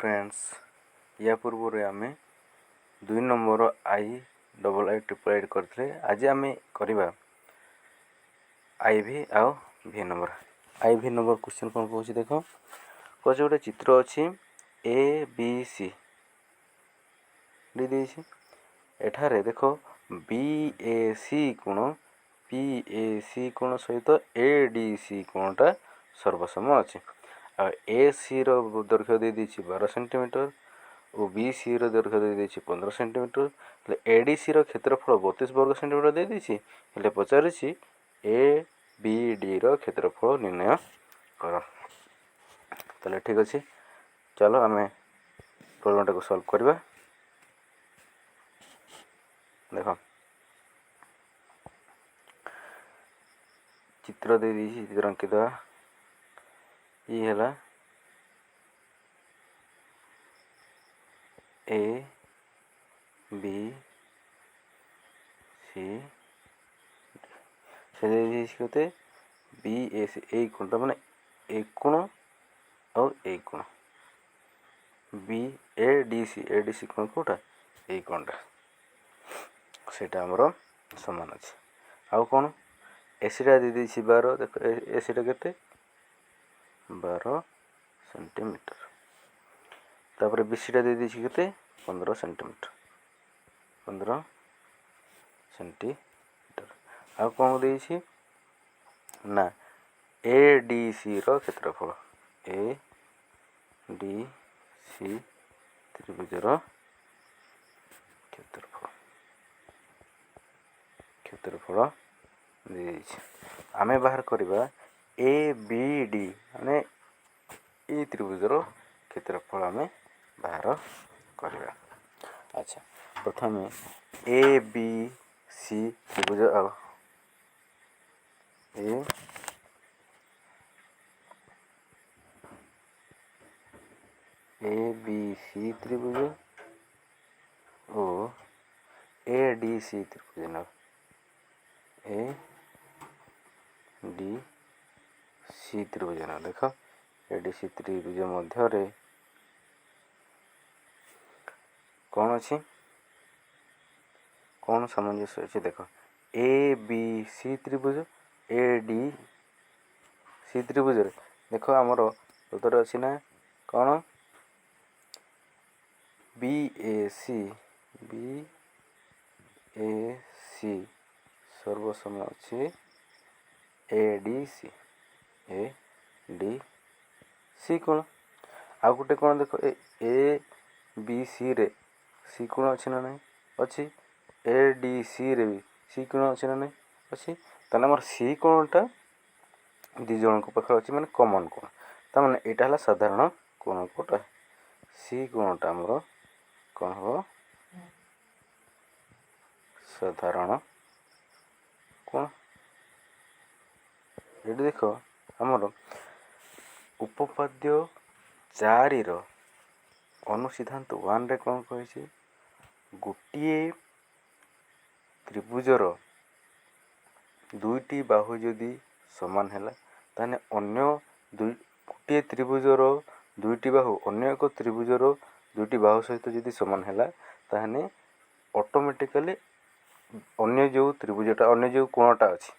Friends या पूर्व आम 2 नंबर II करते आज आम करवा IV आउ V number IV number question कौन कौन देख कौन गोटे चित्र अच्छी ABC एठारे देख BAC कोण PAC कोण सहित ADC कोणटा सर्वसम अच्छे AC दैर्घ्य दे 12 सेंटीमीटर और BC दैर्घ्य दे 15 सेंटीमीटर ADC क्षेत्रफल 32 वर्ग सेंटीमीटर दे देती पचार ABD क्षेत्रफल निर्णय कर ताले ठीक अच्छे। चलो आम प्रॉब्लम को सॉल्व करवा। देख चित्र दे दी चित्र अंकित ये है A B C से BAC एक कोण मैंने एक कोण और एक कोण ADC कोण कोटा एक कोणटा सेटा हमर समान अच्छे आउ कौन एसीटा दे 12 देख एसीटा के 12 सेंटीमीटर तापर बीसीटा दे के 15 सेंटीमीटर 15 सेंटीमीटर आउ कौन दे ना ADC क्षेत्रफल ADC त्रिभुजर क्षेत्रफल आमे बाहर करवा ABD माने ये त्रिभुजर क्षेत्रफल आमे बाहर करवा। अच्छा प्रथम ABC त्रिभुज ABC त्रिभुज और ADC त्रिभुज न ADC त्रिभुज न देख ADC त्रिभुज मध्य कौन अच्छी कौन सामंजस्य अच्छे देख ABC त्रिभुज ADC त्रिभुज देख आमर उत्तर अच्छी ना कौन BAC सर्वसम अच्छे ADC कोण आ गोटे कौन देख ABC रे C कोण अच्छे ना नहीं अच्छी ADC रे भी C कोण अच्छे ना नहीं अच्छी ताने आमर C कोणटा दी जन पाखे अच्छे माने कॉमन कोण ता माने एटा हला साधारण कोण कोटा C कोणटा आमर कौन हो साधारण कोण ये देख आमर उपपाद्य 4 अनुसिद्धांत 1 रे कौन कही गोटे त्रिभुजर दुईटी बाहु जदि समान है ताने अन्य गोटे त्रिभुजर दुईटी बाहु अन्य एक त्रिभुजर दुईटी बाहु सहित जदि समान है ताने ऑटोमेटिकली अन्य जो त्रिभुजटा अन्य जो कोणटा अच्छी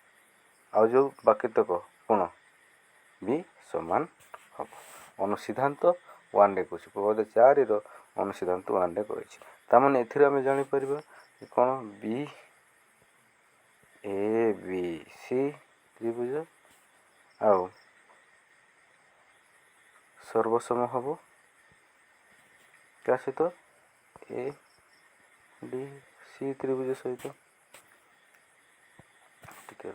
आ जो बाकी तक कोण भी समान हम अनुसिद्धांत 1 रे कह उपपाद्य 4 अनुसिद्धांत 1 रे कही ए आम जापर कौन BABC त्रिभुज आउ सर्वसम हम क्या सहित ADC त्रिभुज सहित टिके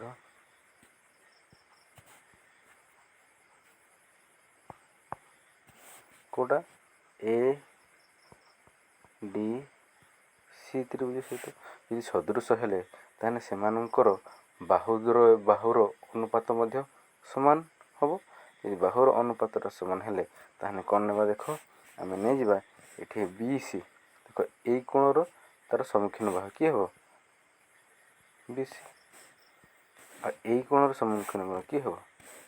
कोटा ADC त्रिभुज सहित यदि सदृश हेले ताने सेमानंकर बाहुर अनुपात मध्य समान हम यदि बाहुर अनुपात समान हेले ताने कौन नेबा देख आम नहीं जावा ये BC देख यही कोणर तार सम्मुखीन बाहु किए हम BC आ यही कोणर सम्मुखीन बाहु किए हम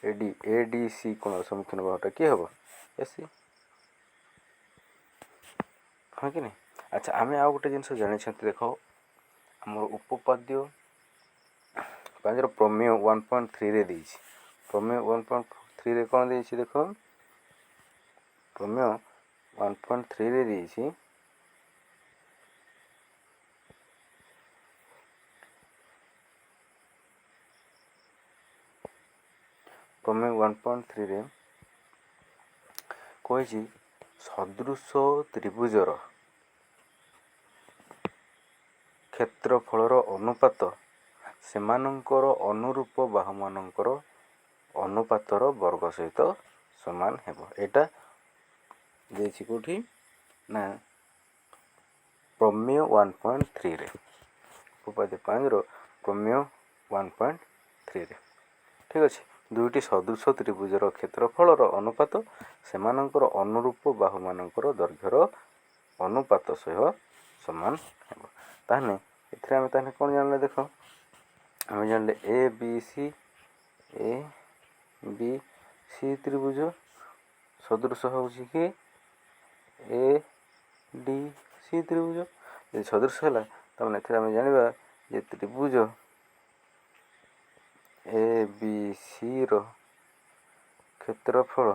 ADC कोणर सम्मुखीन बाहुटा किए हम AC ହଁ କି ନାହିଁ। ଆଚ୍ଛା ଆମେ ଆଉ ଗୋଟେ ଜିନିଷ ଜାଣିଛନ୍ତି, ଦେଖ ଆମର ଉପପାଦ୍ୟ ପାଞ୍ଚର ପ୍ରମେୟ 1.3ରେ ଦେଇଛି। ପ୍ରମେୟ 1.3ରେ କ'ଣ ଦେଇଛି ଦେଖ, ପ୍ରମେୟ 1.3ରେ ଦେଇଛି ପ୍ରମେୟ 1.3ରେ କହିଛି ସଦୃଶ ତ୍ରିଭୁଜର କ୍ଷେତ୍ରଫଳର ଅନୁପାତ ସେମାନଙ୍କର ଅନୁରୂପ ବାହୁମାନଙ୍କର ଅନୁପାତର ବର୍ଗ ସହିତ ସମାନ ହେବ। ଏଇଟା ଦେଇଛି କେଉଁଠି ନା ପ୍ରମେୟ 1.3ରେ, ଉପପାଦ୍ୟ 5ର ପ୍ରମେୟ 1.3ରେ। ଠିକ୍ ଅଛି। ଦୁଇଟି ସଦୃଶ ତ୍ରିଭୁଜର କ୍ଷେତ୍ରଫଳର ଅନୁପାତ ସେମାନଙ୍କର ଅନୁରୂପ ବାହୁମାନଙ୍କର ଦୈର୍ଘ୍ୟର ଅନୁପାତ ସହ ସମାନ ହେବ। ତାହେଲେ ଏଥିରେ ଆମେ ତାହେଲେ କ'ଣ ଜାଣିଲେ ଦେଖ, ଆମେ ଜାଣିଲେ ଏ ବି ସି ତ୍ରିଭୁଜ ସଦୃଶ ହେଉଛି କି ଏ ଡି ସି ତ୍ରିଭୁଜ। ଯଦି ସଦୃଶ ହେଲା ତାମାନେ ଏଥିରେ ଆମେ ଜାଣିବା ଯେ ତ୍ରିଭୁଜ ଏ ବି ସିର କ୍ଷେତ୍ରଫଳ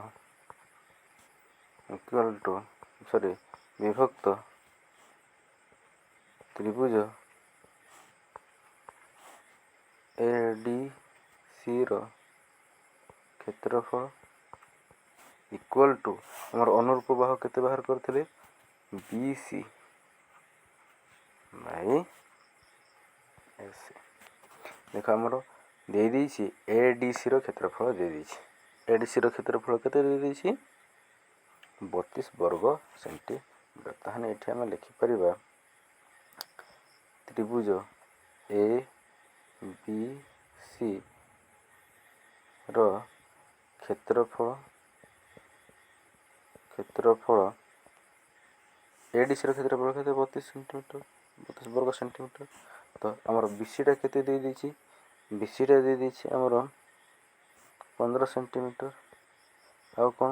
ବିଭକ୍ତ ତ୍ରିଭୁଜ ଏ ଡି ସିର କ୍ଷେତ୍ରଫଳ ଇକ୍ୱାଲ୍ ଟୁ ଆମର ଅନୁରୂପ ବାହୁ କେତେ ବାହାର କରିଥିଲେ, ବି ସି ବାଇ ଏସ୍। ଦେଖ ଆମର ଦେଇଦେଇଛି ଏ ଡି ସିର କ୍ଷେତ୍ରଫଳ ଦେଇଦେଇଛି। ଏ ଡି ସିର କ୍ଷେତ୍ରଫଳ କେତେ ଦେଇଦେଇଛି, 32 ବର୍ଗ ସେଣ୍ଟିମିଟର। ତାହେଲେ ଏଠି ଆମେ ଲେଖିପାରିବା ତ୍ରିଭୁଜ ଏ ବି ସିର କ୍ଷେତ୍ରଫଳ ଏ ଡି ସିର କ୍ଷେତ୍ରଫଳ କେତେ, 32 ସେଣ୍ଟିମିଟର, 32 ବର୍ଗ ସେଣ୍ଟିମିଟର। ତ ଆମର ବିସିଟା କେତେ ଦେଇଦେଇଛି, ବିସିଟା ଦେଇଦେଇଛି ଆମର 15 ସେଣ୍ଟିମିଟର। ଆଉ କ'ଣ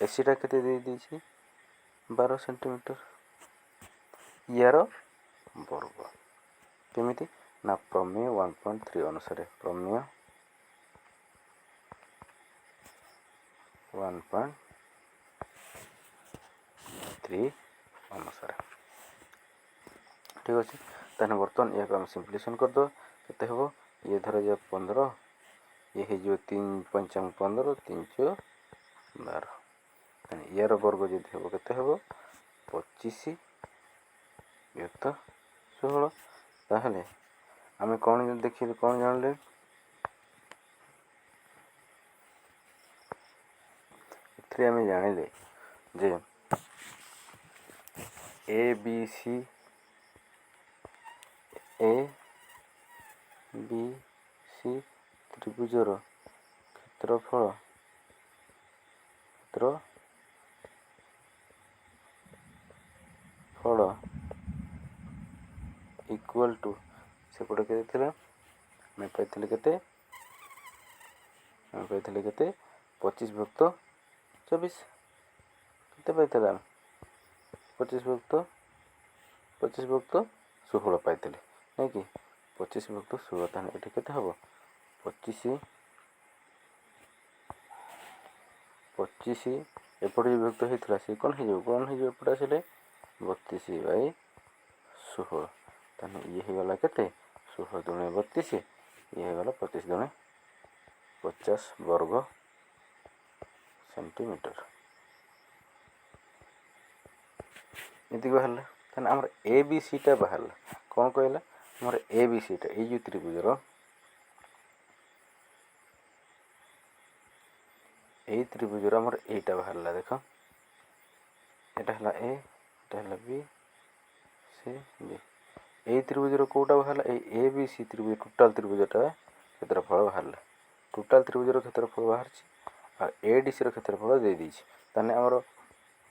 ଏସିଟା କେତେ ଦେଇଦେଇଛି, 12 ସେଣ୍ଟିମିଟର। ୟାର ବର୍ଗ କେମିତି ନା ପ୍ରମେୟ 1.3 ଅନୁସାରେ, ପ୍ରମେୟ 1.3 ଅନୁସାରେ। ଠିକ୍ ଅଛି। ତାହେଲେ ବର୍ତ୍ତମାନ ଏହାକୁ ଆମେ ସିମ୍ପ୍ଲିଫିକେସନ୍ କରିଦେବା। କେତେ ହେବ, ଇଏ ଧରାଯାଉ 15, ଇଏ ହେଇଯିବ 3 ପଞ୍ଚମ 15, 3 ଚଉ 12। ତାହେଲେ ୟାର ବର୍ଗ ଯଦି ହେବ କେତେ ହେବ, 25 ବିଭକ୍ତ 16। ତାହେଲେ ଆମେ କ'ଣ ଦେଖିଲେ, କ'ଣ ଜାଣିଲେ, ଏଥିରେ ଆମେ ଜାଣିଲେ ଯେ ଏ ବି ସି ତ୍ରିଭୁଜର କ୍ଷେତ୍ରଫଳ ଇକ୍ୱାଲ୍ ଟୁ ସେପଟେ କେତେ ଥିଲା, ଆମେ ପାଇଥିଲେ କେତେ 25 ବିଭକ୍ତ 24। କେତେ ପାଇଥିଲେ ଆମେ 25 ବିଭକ୍ତ 16 ପାଇଥିଲେ, ନାଇଁ କି 25 ବିଭକ୍ତ 16। ତାହେଲେ ଏଠି କେତେ ହେବ, 25 ଏପଟେ ବିଭକ୍ତ ହେଇଥିଲା ସେ କ'ଣ ହେଇଯିବ ଏପଟେ ଆସିଲେ 32/16। ତାହେଲେ ଇଏ ହେଇଗଲା କେତେ, 16 ଦୁଣେ 32, ଇଏ ହେଇଗଲା 25 ଦୁଣେ 50 ବର୍ଗ ସେଣ୍ଟିମିଟର। ଏତିକି ବାହାରିଲା। ତାହେଲେ ଆମର ଏ ବି ସିଟା ବାହାରିଲା। କ'ଣ କହିଲା, ଆମର ଏ ବି ସିଟା ଏଇ ଯେଉଁ ତ୍ରିଭୁଜର ଆମର ଏଇଟା ବାହାରିଲା। ଦେଖ ଏଇଟା ହେଲା ଏ, ଏଇଟା ହେଲା ବି, ସି ଡି। ଏଇ ତ୍ରିଭୁଜର କେଉଁଟା ବାହାରିଲା, ଏଇ ଏ ବି ସି ତ୍ରିଭୁଜ ଟୋଟାଲ୍ ତ୍ରିଭୁଜଟା କ୍ଷେତ୍ରଫଳ ବାହାରିଲା। ଟୋଟାଲ୍ ତ୍ରିଭୁଜର କ୍ଷେତ୍ରଫଳ ବାହାରିଛି, ଆଉ ଏ ଡି ସିର କ୍ଷେତ୍ରଫଳ ଦେଇଦେଇଛି। ତାହେଲେ ଆମର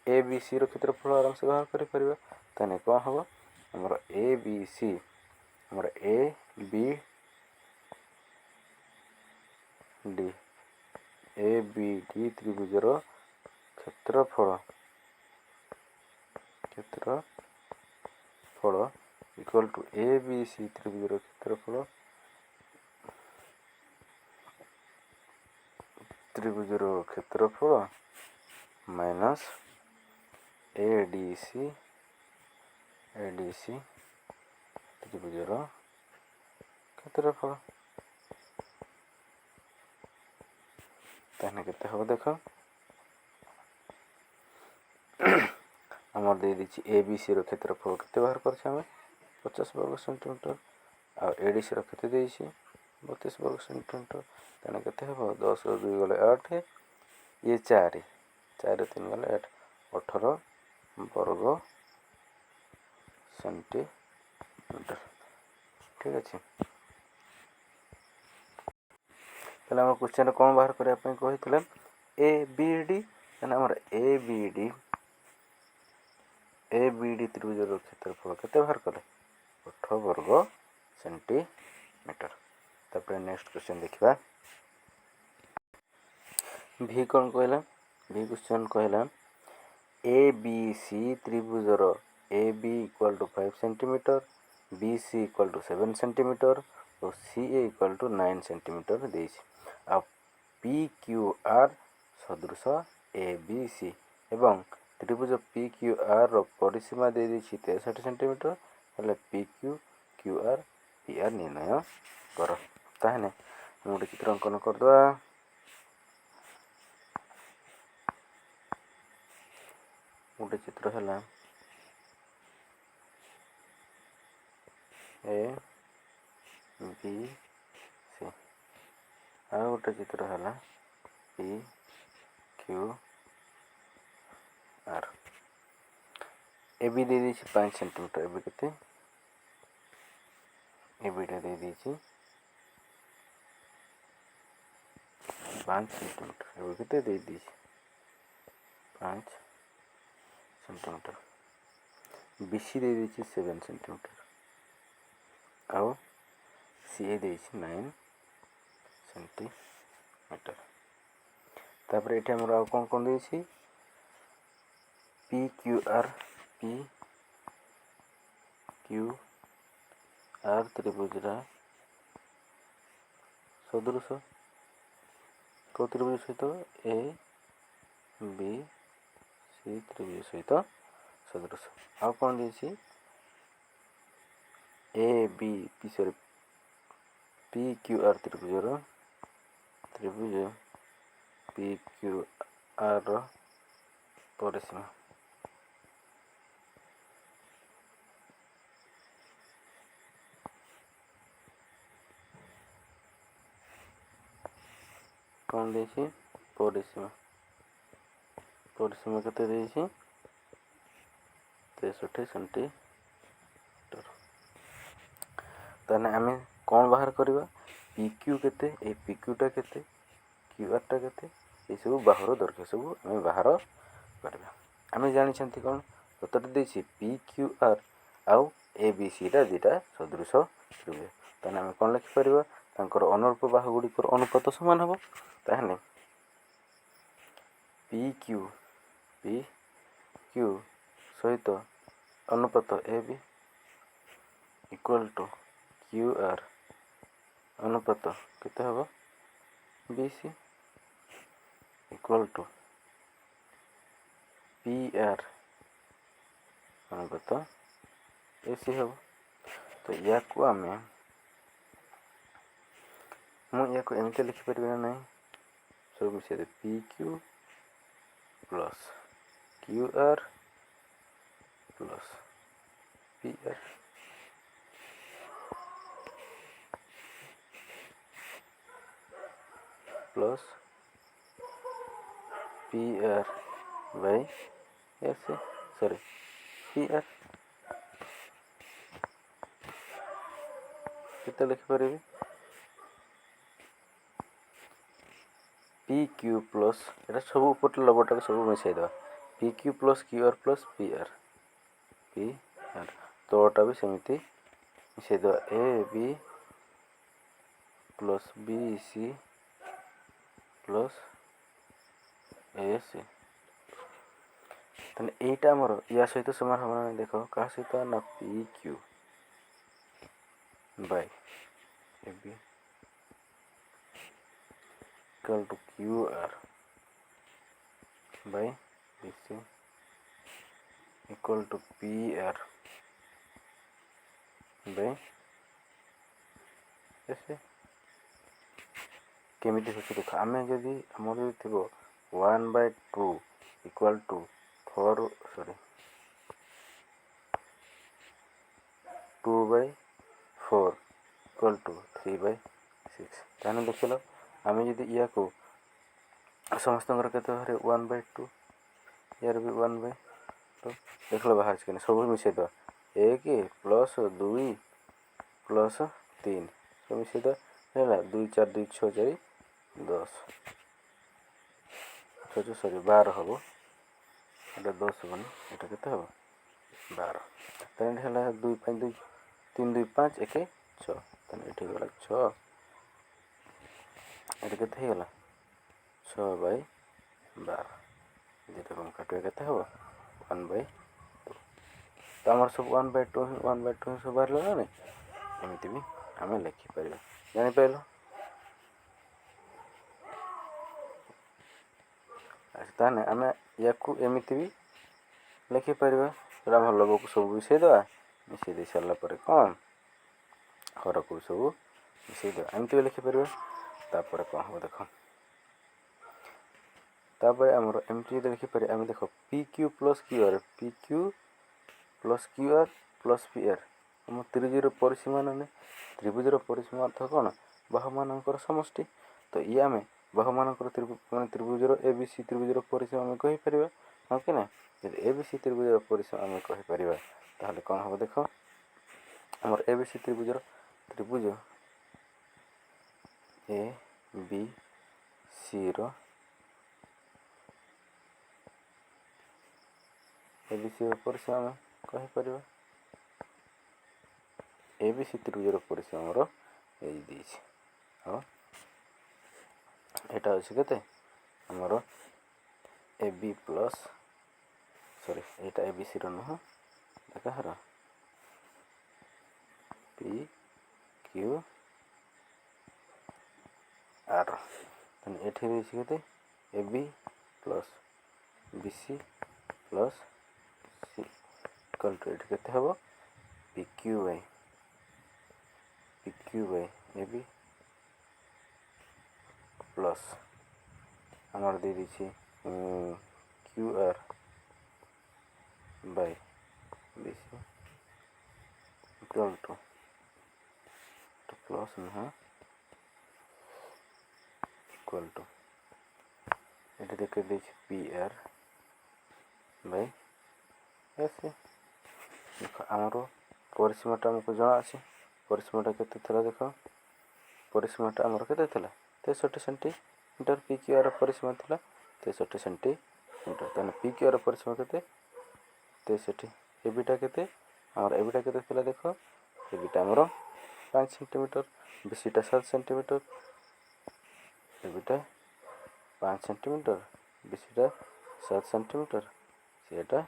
ଏ ବି ସିର କ୍ଷେତ୍ରଫଳ ଆରାମସେ ବାହାର କରିପାରିବା। ତାହେଲେ କ'ଣ ହେବ, ଆମର ଏ ବି ସି, ଆମର ଏ ବି ଡି ତ୍ରିଭୁଜର କ୍ଷେତ୍ରଫଳ କ୍ଷେତ୍ରଫଳ equal to A B C ତ୍ରିଭୁଜର କ୍ଷେତ୍ରଫଳ ମାଇନସ୍ ଏ ଡି ସି ତ୍ରିଭୁଜର କ୍ଷେତ୍ରଫଳ। ତାହେଲେ କେତେ ହେବ ଦେଖ, ଆମର ଦେଇଦେଇଛି ଏ ବି ସି ର କ୍ଷେତ୍ରଫଳ କେତେ ବାହାର କରିଛେ ଆମେ 50 ବର୍ଗ ସେଣ୍ଟିମିଟର, ଆଉ ଏ ଡି ସି ର କେତେ ଦେଇଛି 32 ବର୍ଗ ସେଣ୍ଟିମିଟର। ତେଣୁ କେତେ ହେବ 10 ରୁ 2 ଗଲେ 8, ଇଏ 4 ରୁ 3 ଗଲେ 8, 18 ବର୍ଗ ସେଣ୍ଟିମିଟର। ଠିକ୍ ଅଛି। ତାହେଲେ ଆମର କ୍ୱେଶ୍ଚନରେ କ'ଣ ବାହାର କରିବା ପାଇଁ କହିଥିଲେ ଏ ବି ଡି। ତାହେଲେ ଆମର ଏ ବି ଡି ତ୍ରିଭୁଜର କ୍ଷେତ୍ରଫଳ କେତେ ବାହାର କଲେ 18 ବର୍ଗ ସେଣ୍ଟିମିଟର। ତାପରେ ନେକ୍ସଟ କ୍ୱେଶ୍ଚନ ଦେଖିବା। ଭି କ'ଣ କହିଲା, ଭି କ୍ୱେଶ୍ଚନ କହିଲା ଏ ବି ସି ତ୍ରିଭୁଜର A B equal to 5 centimetre, B C equal to 7 centimetre ଓ C A equal to 9 centimetre ଦେଇଛି। ଆଉ ପି କ୍ୟୁ ଆର୍ ସଦୃଶ ଏ ବି ସି ଏବଂ ତ୍ରିଭୁଜ ପି କ୍ୟୁ ଆର୍ର ପରିସୀମା ଦେଇଦେଇଛି 63 ସେଣ୍ଟିମିଟର। ହେଲେ P Q R P R ନିର୍ଣ୍ଣୟ କର। ତାହେଲେ ମୁଁ ଗୋଟେ ଚିତ୍ର ଅଙ୍କନ କରିଦେବା। ଗୋଟେ ଚିତ୍ର ହେଲା ଏ ବି ସି, ଆଉ ଗୋଟେ ଚିତ୍ର ହେଲା ପି କ୍ୟୁ ଆର୍। ଏ ବି ଦେଇଦେଇଛି 5 ସେଣ୍ଟିମିଟର, ଏବେ କେତେ ଏ ବିଟା ଦେଇଦେଇଛି 5 ସେଣ୍ଟିମିଟର, ଏବେ କେତେ ଦେଇଦେଇଛି 5 ସେଣ୍ଟିମିଟର। ବି ସି ଦେଇଦେଇଛି 7 ସେଣ୍ଟିମିଟର, ଆଉ ସି ଏ ଦେଇଛି 9 ସେଣ୍ଟିମିଟର। ତାପରେ ଏଠି ଆମର ଆଉ କ'ଣ ଦେଇଛି ପି କ୍ୟୁ ଆର୍ ତ୍ରିଭୁଜର ସଦୃଶ କେଉଁ ତ୍ରିଭୁଜ ସହିତ ଏ ବି ସି ତ୍ରିଭୁଜ ସହିତ ସଦୃଶ। ଆଉ କ'ଣ ଦେଇଛି A B sorry P Q R ତ୍ରିଭୁଜ ପି କ୍ୟୁ ଆର୍ର ପରିସୀମା କ'ଣ ଦେଇଛି ପରିସୀମା କେତେ ଦେଇଛି 63 ସେଣ୍ଟିମିଟର। ତାହେଲେ ଆମେ କ'ଣ ବାହାର କରିବା ପି କ୍ୟୁ କେତେ, ଏ ପି କ୍ୟୁଟା କେତେ, କ୍ୟୁ ଆର୍ଟା କେତେ, ଏସବୁ ବାହାର ଦରକାର, ସବୁ ଆମେ ବାହାର କରିବା। ଆମେ ଜାଣିଛନ୍ତି କ'ଣ କେତେଟା ଦେଇଛି ପି କ୍ୟୁ ଆର୍ ଆଉ ଏ ବି ସିଟା ଦୁଇଟା ସଦୃଶ ତ୍ରିଭୁଜ। ତାହେଲେ ଆମେ କ'ଣ ଲେଖିପାରିବା ତାଙ୍କର ଅନୁରୂପ ବାହୁ ଗୁଡ଼ିକର ଅନୁପାତ ସମାନ ହେବ। ତାହେଲେ ପି କ୍ୟୁ ସହିତ ଅନୁପାତ ଏ B equal two Q R ଅନୁପାତ କେତେ ହେବ ବି ସି ଇକ୍ୱାଲ୍ ଟୁ ପି ଆର୍ ଅନୁପାତ ଏ ସି ହେବ। ତ ୟାକୁ ମୁଁ ୟାକୁ ଏମିତି ଲେଖିପାରିବି ନା ନାହିଁ, ସବୁ ମିଶାଇ P Q plus Q R plus P R plus P R by S sorry P R କେତେ ଲେଖିପାରିବି ପି କ୍ୟୁ ପ୍ଲସ୍ ଏଇଟା ସବୁ ଉପର ଲବଟାକୁ ସବୁ ମିଶାଇଦେବା P Q plus Q R plus P R ତଳଟା ବି ସେମିତି ମିଶାଇଦେବା A B plus B C plus A C. ତାହେଲେ ଏଇଟା ଆମର ୟା ସହିତ ସମାନ ହେବ ନା ଦେଖ କାହା ସହିତ ନା P Q by A B equal two Q R by B C equal to P R by S. କେମିତି ହେଉଛି ଦେଖ ଆମେ ଯଦି ଆମର ଯଦି ଥିବ 1/2 ଇକ୍ୱାଲ୍ ଟୁ 2/4 ଇକ୍ୱାଲ୍ ଟୁ 3/6 ତାହେଲେ ଦେଖିଲ ଆମେ ଯଦି ୟାକୁ ସମସ୍ତଙ୍କର କେତେ ବାହାରେ 1/2 ୟାର ବି 1/2 ଦେଖିଲ ବାହାରିଛି କି ସବୁ ମିଶାଇଦେବା 1 ପ୍ଲସ୍ 2 ପ୍ଲସ୍ 3 ସବୁ ମିଶାଇଦେବା ହେଲା 2 4 2 6 4 10 12 ହେବ ଏଇଟା 10 ହେବନି ଏଇଟା କେତେ ହେବ 12 ତାହେଲେ ହେଲା 2 5 2 3 2 5 1 6 ତାହେଲେ ଏଠି ହେଇଗଲା 6 ଏଠି କେତେ ହେଇଗଲା 6/12 ଦୁଇଟା କମ୍ କାଟିବା କେତେ ହେବ 1/2 ତ ଆମର ସବୁ 1/2 ସବୁ ବାହାରିଲା ନା ନାହିଁ ଏମିତି ବି ଆମେ ଲେଖିପାରିବା ଜାଣିପାରିଲ। ତାହେଲେ ଆମେ ୟାକୁ ଏମିତି ବି ଲେଖିପାରିବା ପୁରା ଭଲ ଲୋକକୁ ସବୁ ମିଶାଇଦେବା ମିଶାଇ ଦେଇ ସାରିଲା ପରେ କ'ଣ ହରକୁ ସବୁ ମିଶାଇଦେବା ଏମିତି ବି ଲେଖିପାରିବା। ତାପରେ କ'ଣ ହେବ ଦେଖ ତାପରେ ଆମର ଏମିତି ଯଦି ଲେଖିପାରିବା ଆମେ ଦେଖ P Q plus Q R P Q plus Q R plus P ଆର୍ ଆମ ତ୍ରିଭୁଜର ପରିସୀମା ମାନେ ତ୍ରିଭୁଜର ପରିସୀମା ଅର୍ଥ କ'ଣ ବାହୁମାନଙ୍କର ସମଷ୍ଟି ତ ଇଏ ଆମେ ବାହୁମାନଙ୍କର ମାନେ ତ୍ରିଭୁଜର ଏ ବି ସି ତ୍ରିଭୁଜର ପରିସୀମା ଆମେ କହିପାରିବା ହଁ କି ନା ଯଦି ଏ ବି ସି ତ୍ରିଭୁଜର ପରିସୀମା ଆମେ କହିପାରିବା ତାହେଲେ କ'ଣ ହେବ ଦେଖ ଆମର ଏ ବି ସି ତ୍ରିଭୁଜ ଏ ବି ସିର ଏ ବି ସିର ପରିସୀମା ଆମେ କହିପାରିବା ଏ ବି ସି ତ୍ରିଭୁଜର ପରିସୀମା ଆମର ଏଇ ଦେଇଛି ହଁ ଏଇଟା ଅଛି କେତେ ଆମର ଏ ବି ପ୍ଲସ୍ ଏଇଟା ଏ ବି ସିର ନୁହଁ କାହାର ପି କ୍ୟୁ ଆର୍ ତାହେଲେ ଏଠି ଦେଇଛି କେତେ A B plus B C plus C equal to ଏଠି କେତେ ହେବ P Q by A B plus ଆମର ଦେଇ ଦେଇଛି Q R by B C equal to plus ନୁହଁ ଇକ୍ୱାଲ୍ ଟୁ ଏଠି ଦେଖି ଦେଇଛି ପି ଆର୍ ବାଇ ଏସ୍। ଦେଖ ଆମର ପରିସୀମାଟା ଆମକୁ ଜଣା ଅଛି ପରିସୀମାଟା କେତେ ଥିଲା ଦେଖ ପରିସୀମାଟା ଆମର କେତେ ଥିଲା 63 ସେଣ୍ଟିମିଟର ପି କ୍ୟୁ ଆର୍ ପରିସୀମା ଥିଲା 63 ସେଣ୍ଟିମିଟର ତାହେଲେ ପି କ୍ୟୁ ଆର୍ ପରିସୀମା କେତେ 63 ଏବିଟା କେତେ ଆମର ଏବିଟା କେତେ ଥିଲା ଦେଖ ଏବିଟା ଆମର 5 ସେଣ୍ଟିମିଟର ବିସିଟା 7 ସେଣ୍ଟିମିଟର ଏବିଟା 5 ସେଣ୍ଟିମିଟର ବିସିଟା 7 ସେଣ୍ଟିମିଟର ସେଇଟା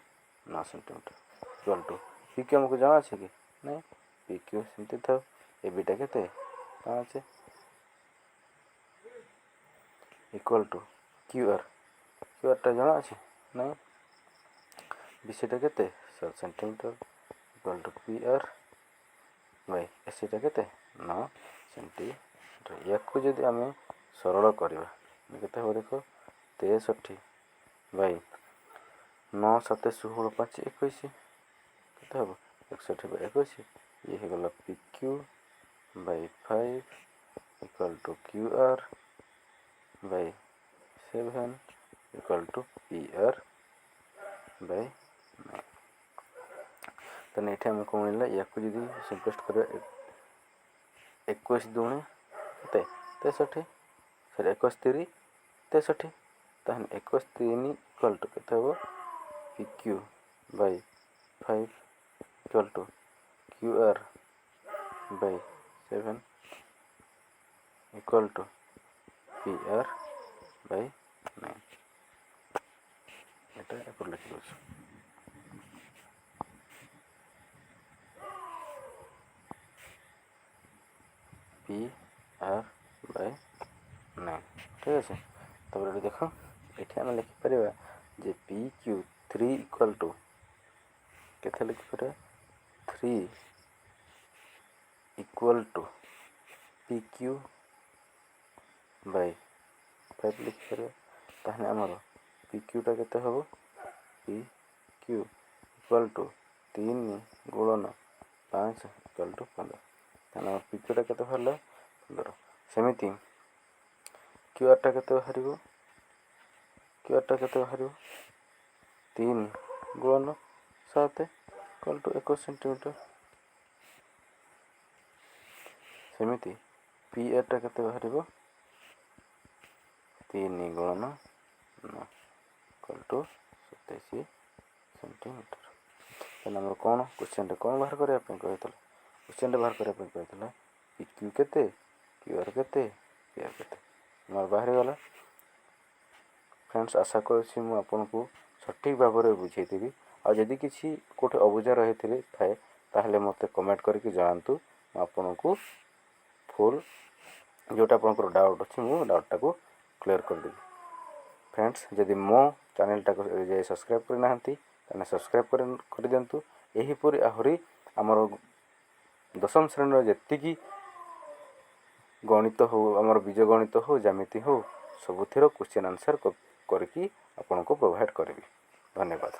9 centimetre equal to P Q ଆମକୁ ଜଣା ଅଛି କି ନାଇଁ ପି କ୍ୟୁ ସେମିତି ଥାଉ ଏବିଟା କେତେ 5 ଇକ୍ୱାଲ୍ ଟୁ କ୍ୟୁଆର୍ଟା ଜଣା ଅଛି ନାଇଁ ବିସିଟା କେତେ 7 centimetre equal to P R by ଏସିଟା କେତେ 9 ସେଣ୍ଟିମିଟର ୟାକୁ ଯଦି ଆମେ ସରଳ କରିବା କେତେ ହେବ ଦେଖ 63 ବାଇ 9 7 16 5 21 କେତେ ହେବ 61/21 ଇଏ ହେଇଗଲା P Q Bai 5 equal to Q R Bai 7 equal to P R Bai 9 ତାହେଲେ ଏଠି ଆମେ କ'ଣ ମିଳିଲା ୟାକୁ ଯଦି ସିମ୍ପ୍ଲିଫାଇ କରିବା 21 ଦୁଗୁଣେ କେତେ 63 21 3 63 ତାହେଲେ 21 3 ଇକ୍ୱାଲ୍ ଟୁ କେତେ ହେବ P Q Bai 5 equal to Q R Bai 7 equal to P R Bai 9 ଏଇଟା ଏପଟେ ଲେଖିଦେଉଛୁ। PR/9 ଠିକ୍ ଅଛି। ତାପରେ ଏଠି ଦେଖ, ଏଠି ଆମେ ଲେଖିପାରିବା ଯେ PQ3 ଇକ୍ୱାଲ୍ ଟୁ କେତେ ଲେଖିପାରିବା 3 ଇକ୍ୱାଲ୍ ଟୁ PQ/5 ଲେଖିପାରିବା। ତାହେଲେ ଆମର PQଟା କେତେ ହେବ PQ equal to 3 ଗୁଣନ 5 equal to 15। ତାହେଲେ ଆମର PQଟା କେତେ ବାହାରିଲା 15। ସେମିତି QRଟା କେତେ ବାହାରିବ 3 ଗୁଣନ 7 ଇକ୍ୱାଲ୍ ଟୁ 21 ସେଣ୍ଟିମିଟର। ସେମିତି PRଟା କେତେ ବାହାରିବ 3 ଗୁଣନ 9 ଇକ୍ୱାଲ୍ ଟୁ 27 ସେଣ୍ଟିମିଟର। ତାହେଲେ ଆମର କ'ଣ କ୍ୱେଶ୍ଚନ୍ଟା କ'ଣ ବାହାର କରିବା ପାଇଁ କହିଥିଲା? କ୍ୱେଶ୍ଚନ୍ଟା ବାହାର କରିବା ପାଇଁ କହିଥିଲା PQ କେତେ, QR କେତେ, PR କେତେ। ଆମର ବାହାରିଗଲା। ଫ୍ରେଣ୍ଡସ୍, ଆଶା କରୁଛି ମୁଁ ଆପଣଙ୍କୁ ସଠିକ୍ ଭାବରେ ବୁଝେଇଥିବି। ଆଉ ଯଦି କିଛି କେଉଁଠି ଅବୁଝା ଥାଏ ତାହେଲେ ମୋତେ କମେଣ୍ଟ କରିକି ଜଣାନ୍ତୁ। ମୁଁ ଆପଣଙ୍କୁ ଫୁଲ୍ ଯେଉଁଟା ଆପଣଙ୍କର ଡାଉଟ୍ ଅଛି ମୁଁ ଡାଉଟ୍ଟାକୁ କ୍ଲିୟର୍ କରିଦେବି। ଫ୍ରେଣ୍ଡସ୍, ଯଦି ମୋ ଚ୍ୟାନେଲ୍ଟାକୁ ସବସ୍କ୍ରାଇବ୍ କରିନାହାନ୍ତି ତାହେଲେ ସବସ୍କ୍ରାଇବ୍ କରିଦିଅନ୍ତୁ। ଏହିପରି ଆହୁରି ଆମର ଦଶମ ଶ୍ରେଣୀର ଯେତିକି ଗଣିତ ହେଉ, ଆମର ବୀଜଗଣିତ ହେଉ, ଜ୍ୟାମିତି ହେଉ, ସବୁଥିର କ୍ୱେଶ୍ଚିନ୍ ଆନ୍ସର୍ କରିକି ଆପଣଙ୍କୁ ପ୍ରୋଭାଇଡ଼୍ କରିବି। ଧନ୍ୟବାଦ।